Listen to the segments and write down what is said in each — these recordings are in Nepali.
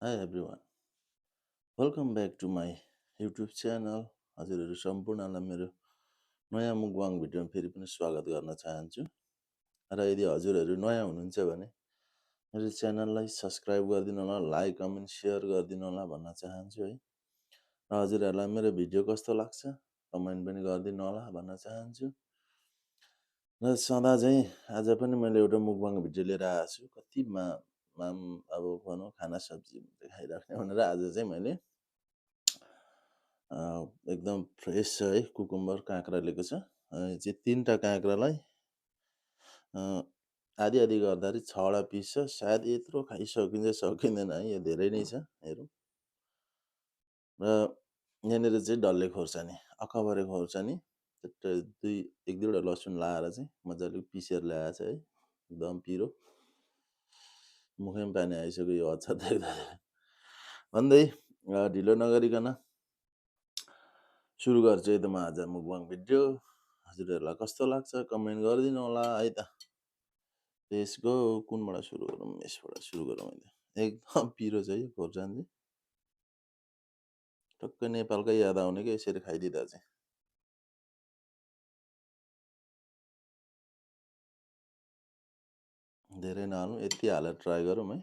Hi everyone, welcome back to my YouTube channel. हजुरहरू सम्पूर्णलाई मेरो नयाँ मुकबाङ भिडियोमा फेरि पनि स्वागत गर्न चाहन्छु। र यदि हजुरहरू नयाँ हुनुहुन्छ भने मेरो च्यानललाई सब्स्क्राइब गरिदिनु होला, लाइक कमेन्ट सेयर गरिदिनु होला भन्न चाहन्छु है। र हजुरहरूलाई मेरो भिडियो कस्तो लाग्छ कमेन्ट पनि गरिदिनु होला भन्न चाहन्छु। र सदा चाहिँ आज पनि मैले एउटा मुकबाङ भिडियो लिएर आएको छु। कति अब भनौँ खाना सब्जी खाइराख्ने भनेर आज चाहिँ मैले एकदम फ्रेस छ है कुकुम्बर काँक्रा लिएको छ। यो चाहिँ 3टा काँक्रालाई आधी आधी गर्दाखेरि 6वटा पिस छ। सायद यत्रो खाइसकिन्छ सकिँदैन है, यो धेरै नै छ हेरौँ। र यहाँनिर चाहिँ डल्ले खोर्सानी अखबारे खोर्सानी एक दुईवटा लसुन लाएर चाहिँ मजाले पिसेर ल्याएको छ है। एकदम पिरो मुखैमा पानी आइसक्यो यो अचार देख्दा भन्दै ढिलो नगरिकन सुरु गर्छु है त म आज मुकबाङ भिडियो। हजुरहरूलाई कस्तो लाग्छ कमेन्ट गरिदिनु होला है त। Let's go. कुनबाट सुरु गरौँ? यसबाट सुरु गरौँ है त। एकदम पिरो छ यो खोर्सानी, टक्कै नेपालकै याद आउने क्या यसरी खाइदिँदा चाहिँ। धेरै नहालौँ, यति हालेर ट्राई गरौँ है।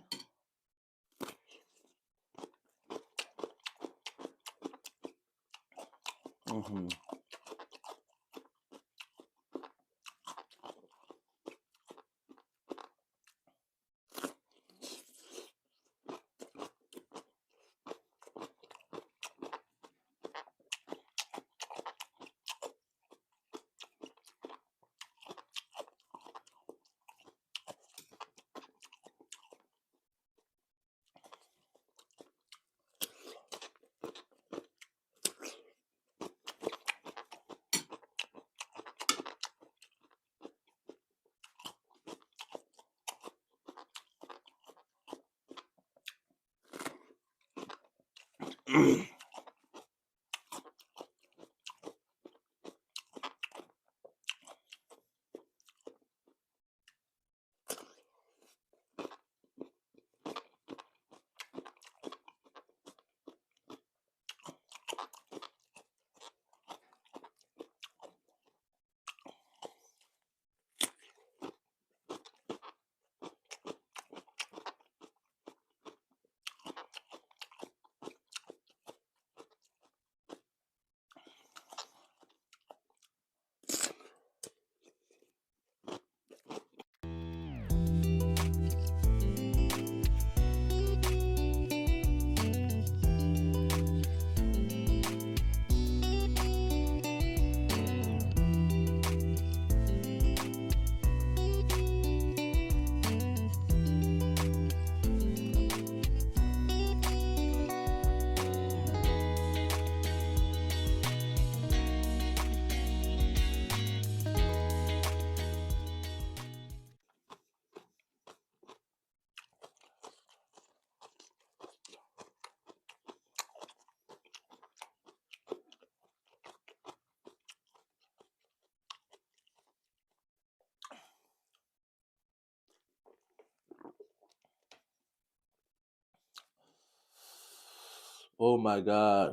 Oh my god,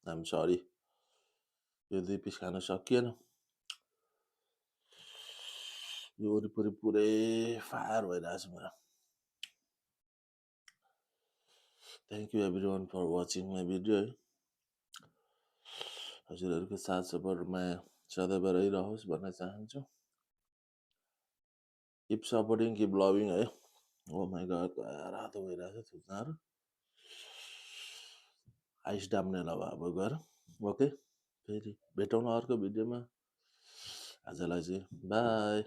I'm sorry, यो 2 पिस खान सकिएन। यो वरिपरि पुरै फायर भइरहेछ मेरो। Thank you everyone for watching my video है। हजुरहरूको साथ सपोर्टमा सदैव रहिरहोस् भन्न चाहन्छु। किप सपोर्टिङ, किप लभिङ है। ओ माई गड, रातो भइरहेछ थुक्नाहरू। आइस डाम्ने ल अब गएर। ओके, फेरि भेटौँ अर्को भिडियोमा। आजलाई चाहिँ बाई।